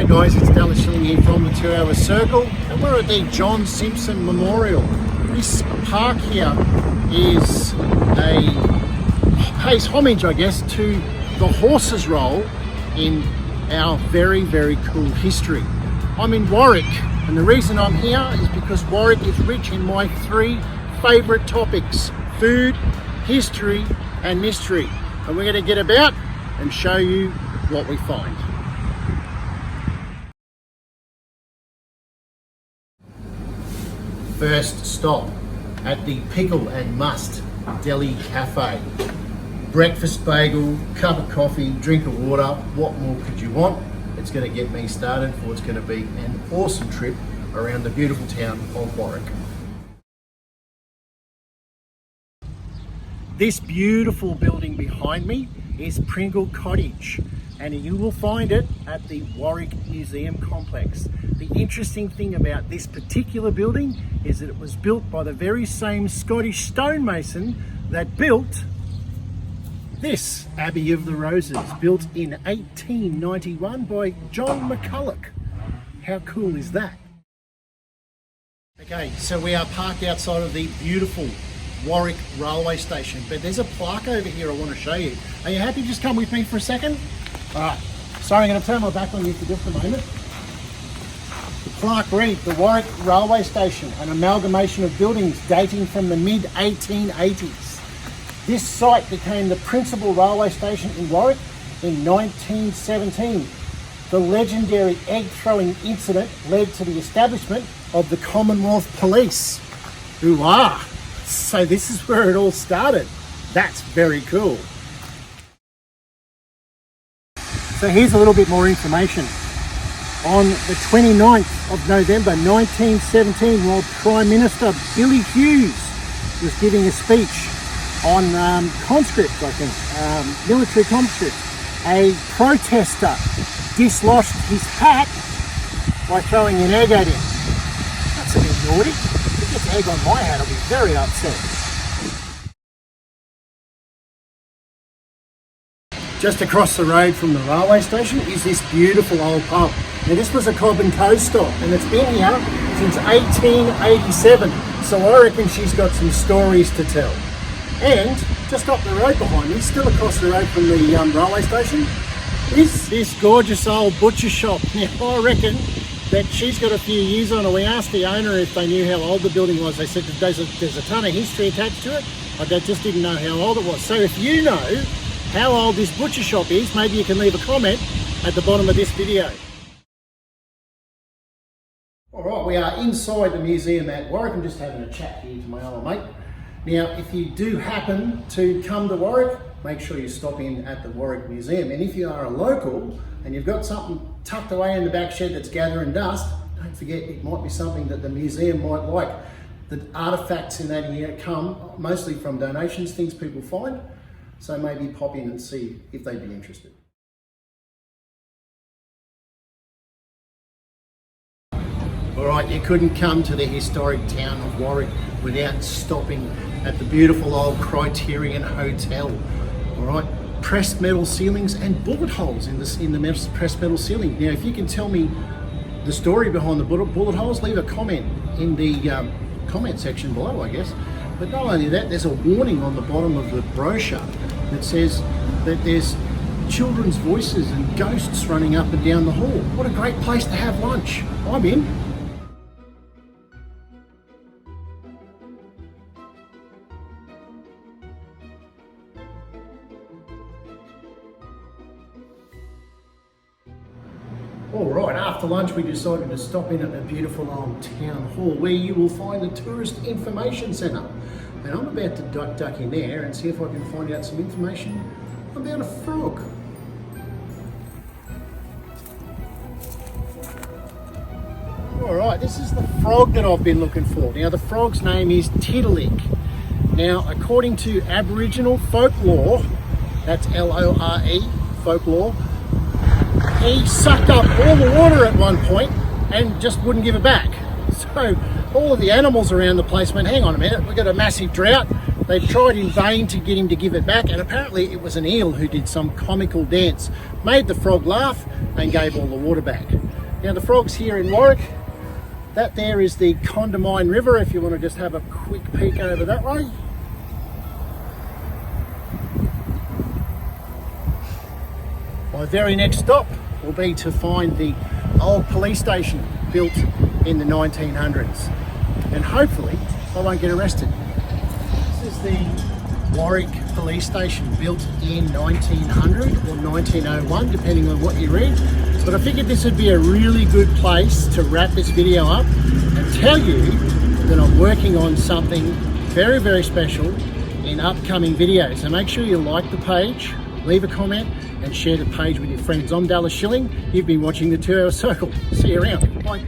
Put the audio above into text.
Hey guys, it's Dalase here from the 2 Hour Circle, and we're at the John Simpson Memorial. This park here pays homage, I guess, to the horse's role in our very, very cool history. I'm in Warwick, and the reason I'm here is because Warwick is rich in my 3 favourite topics: food, history and mystery. And we're going to get about and show you what we find. First stop at the Pickle and Must Deli Cafe. Breakfast bagel, cup of coffee, drink of water. What more could you want? It's going to get me started for what's going to be an awesome trip around the beautiful town of Warwick. This beautiful building behind me is Pringle Cottage, and you will find it at the Warwick Museum Complex. The interesting thing about this particular building is that it was built by the very same Scottish stonemason that built this Abbey of the Roses, built in 1891 by John McCulloch. How cool is that? Okay, so we are parked outside of the beautiful Warwick railway station, but there's a plaque over here I want to show you. Are you happy to just come with me for a second? Alright, sorry, I'm going to turn my back on you for just a moment. The plaque reads, the Warwick railway station, an amalgamation of buildings dating from the mid-1880s. This site became the principal railway station in Warwick in 1917. The legendary egg throwing incident led to the establishment of the Commonwealth Police. Ooh-ah! So this is where it all started. That's very cool. So here's a little bit more information. On the 29th of November 1917, while Prime Minister Billy Hughes was giving a speech on conscript, I think, military conscript, a protester dislodged his hat by throwing an egg at him. That's a bit naughty. If it gets egg on my hat, I'll be very upset. Just across the road from the railway station is this beautiful old pub. Now this was a Cobb and Co stop, and it's been here since 1887. So I reckon she's got some stories to tell. And just up the road behind me, still across the road from the railway station, is this gorgeous old butcher shop. Now I reckon that she's got a few years on her. We asked the owner if they knew how old the building was. They said that there's a ton of history attached to it. I just didn't know how old it was. So if you know how old this butcher shop is, maybe you can leave a comment at the bottom of this video. Alright, we are inside the museum at Warwick. I'm just having a chat here to my old mate. Now, if you do happen to come to Warwick, make sure you stop in at the Warwick Museum. And if you are a local and you've got something tucked away in the back shed that's gathering dust, don't forget it might be something that the museum might like. The artifacts in that area come mostly from donations, things people find. So maybe pop in and see if they'd be interested. Alright, you couldn't come to the historic town of Warwick without stopping at the beautiful old Criterion Hotel. Alright, pressed metal ceilings and bullet holes in the pressed metal ceiling. Now if you can tell me the story behind the bullet holes, leave a comment in the comment section below, I guess. But not only that, there's a warning on the bottom of the brochure that says that there's children's voices and ghosts running up and down the hall. What a great place to have lunch. I'm in. Alright, after lunch we decided to stop in at the beautiful old town hall where you will find the Tourist Information Centre. And I'm about to duck in there and see if I can find out some information about a frog. Alright, this is the frog that I've been looking for. Now the frog's name is Tiddalik. Now according to Aboriginal folklore, that's L-O-R-E, folklore, he sucked up all the water at one point and just wouldn't give it back. So all of the animals around the place went, hang on a minute, we've got a massive drought. They tried in vain to get him to give it back, and apparently it was an eel who did some comical dance, made the frog laugh and gave all the water back. Now the frogs here in Warwick, that there is the Condamine River, if you want to just have a quick peek over that way. My very next stop will be to find the old police station built in the 1900s, and hopefully I won't get arrested. This is the Warwick police station, built in 1900 or 1901, depending on what you read. But I figured this would be a really good place to wrap this video up and tell you that I'm working on something very, very special in upcoming videos. So make sure you like the page, leave a comment, and share the page with your friends. I'm Dalase. You've been watching the 2 Hour Circle. See you around. Bye.